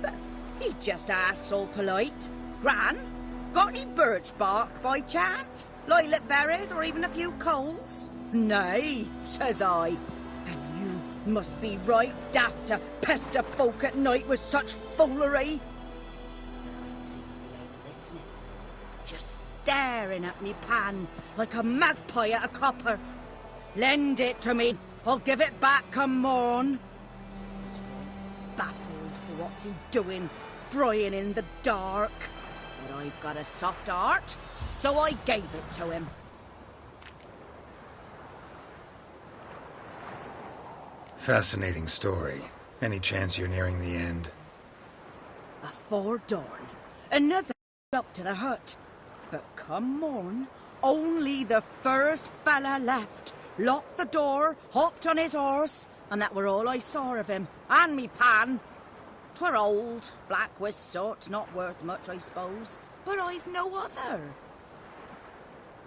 But he just asks all polite, Gran, got any birch bark by chance? Lilac berries or even a few coals? Nay, says I. And you must be right daft to pester folk at night with such foolery. But I sees he ain't listening. Just staring at me pan like a magpie at a copper. Lend it to me. I'll give it back come morn. He's right baffled for what's he doing, frying in the dark. But I've got a soft heart, so I gave it to him. Fascinating story. Any chance you're nearing the end? Afore dawn, another up to the hut. But come morn, only the first fella left. Locked the door, hopped on his horse, and that were all I saw of him. And me pan. 'Twere old, black with soot, not worth much, I suppose. But I've no other.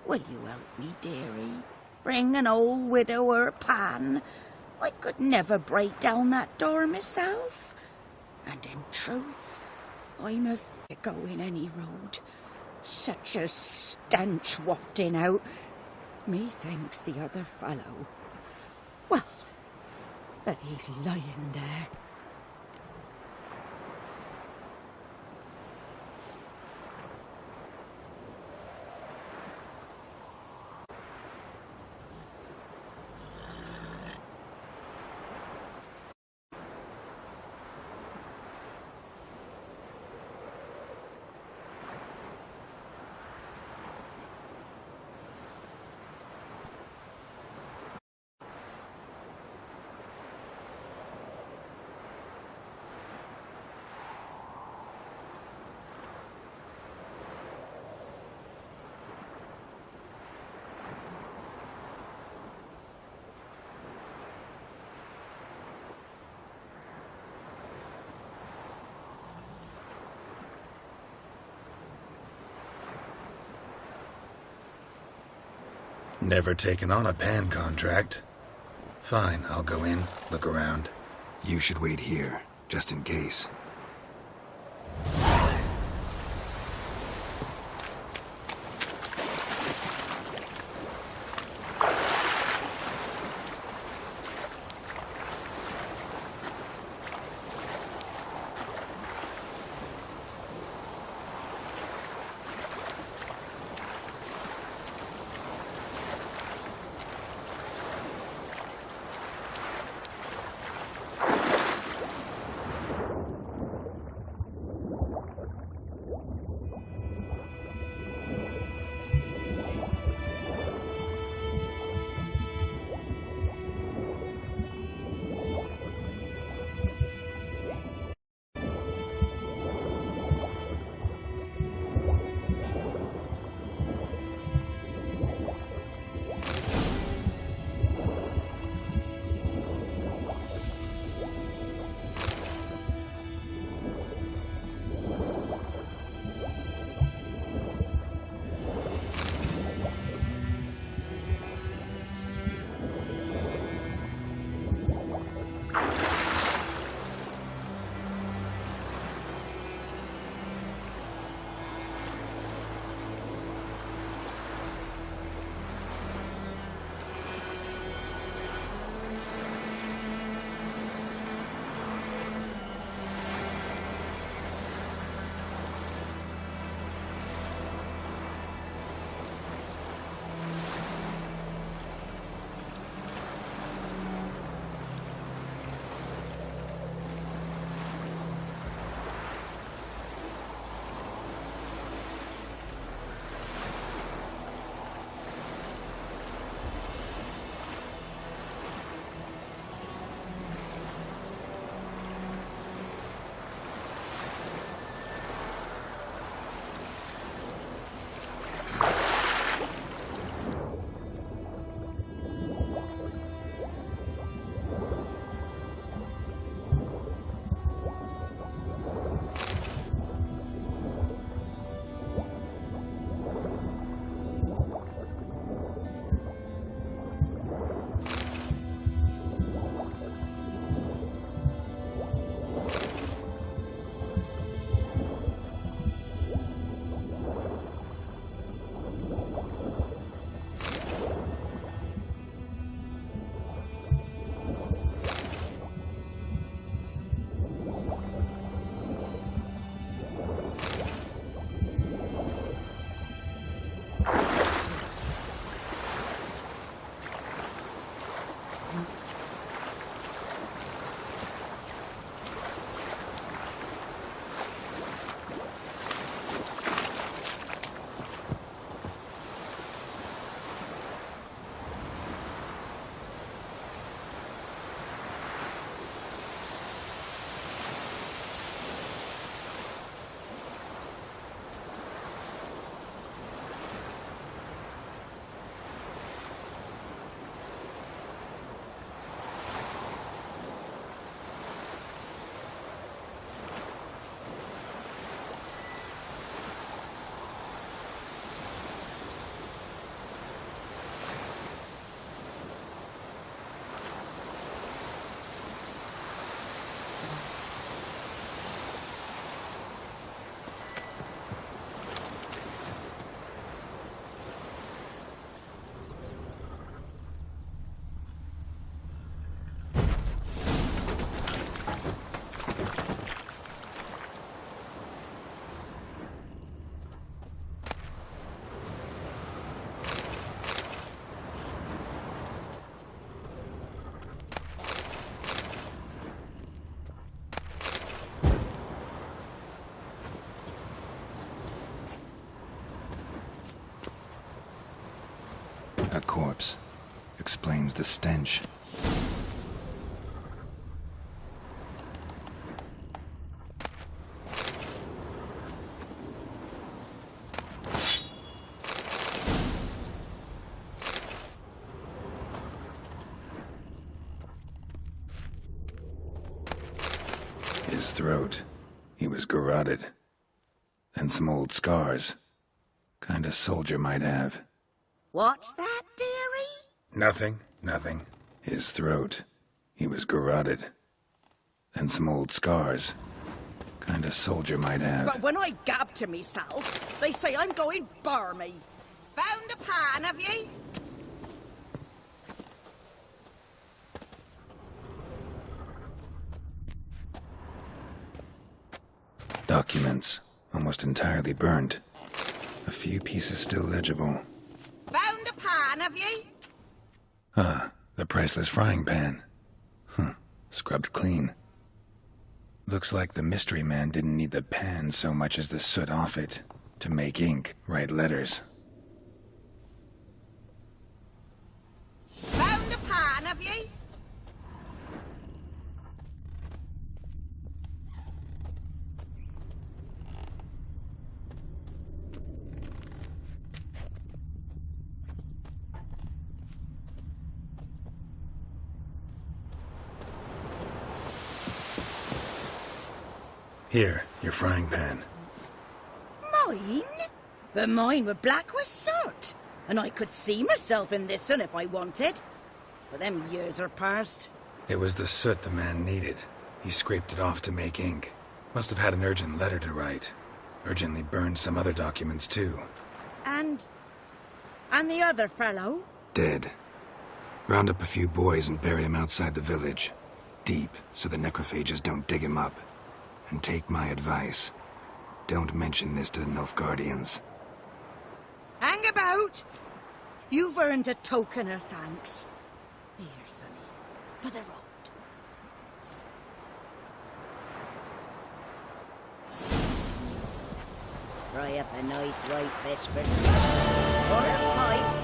Will you help me, dearie? Bring an old widower pan. I could never break down that door myself. And in truth, I'm afraid going any road. Such a stench wafting out. Methinks the other fellow, well, that he's lying there. Never taken on a pan contract. Fine, I'll go in, look around. You should wait here, just in case. A corpse explains the stench. His throat, he was garroted. And some old scars. Kind of soldier might have. What's that, dearie? Nothing. His throat, he was garroted. And some old scars. Kind of soldier might have. But when I gab to myself, they say I'm going barmy. Found the pan, have ye? Documents, almost entirely burnt. A few pieces still legible. Found the pan, have ye? Ah, the priceless frying pan. Scrubbed clean. Looks like the mystery man didn't need the pan so much as the soot off it to make ink, write letters. Found the pan, have ye? Here, your frying pan. Mine? But mine were black with soot, and I could see myself in this one if I wanted. But them years are past. It was the soot the man needed. He scraped it off to make ink. Must have had an urgent letter to write. Urgently burned some other documents, too. And the other fellow? Dead. Round up a few boys and bury him outside the village. Deep, so the necrophages don't dig him up. And take my advice. Don't mention this to the Nilfgaardians. Hang about! You've earned a token of thanks. Here, sonny, for the road. Fry up a nice white fish for Or a pipe.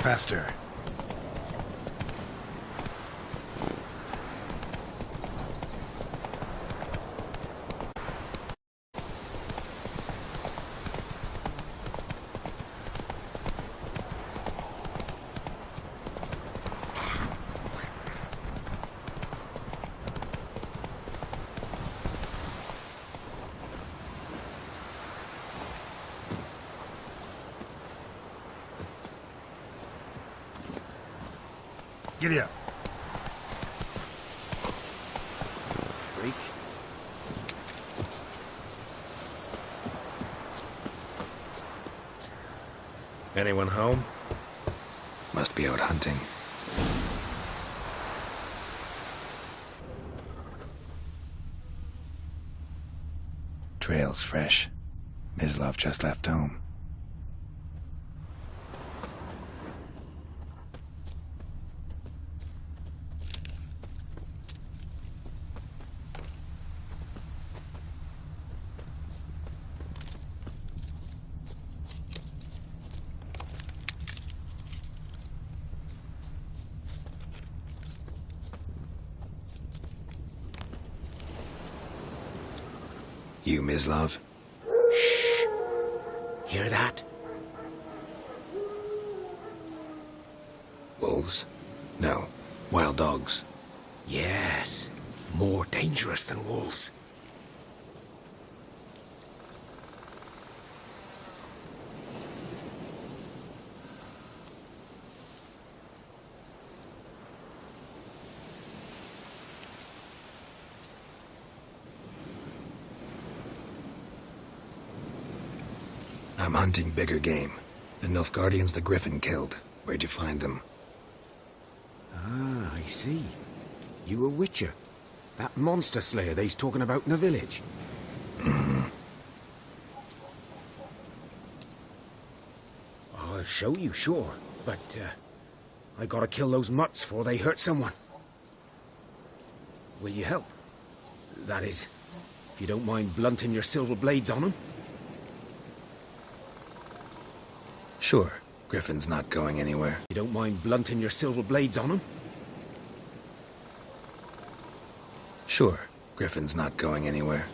Faster. Giddy up. Freak. Anyone home? Must be out hunting. Trail's fresh. Mislov just left home. You, Mislov? Shh. Hear that? Wolves? No. Wild dogs. Yes. More dangerous than wolves. I'm hunting bigger game. The Nilfgaardians the Griffin killed. Where'd you find them? Ah, I see. You a witcher. That monster slayer they's talking about in the village. I'll show you, sure. But, I gotta kill those mutts before they hurt someone. Will you help? That is, if you don't mind blunting your silver blades on them. Sure. Griffin's not going anywhere. You don't mind blunting your silver blades on them? Sure. Griffin's not going anywhere.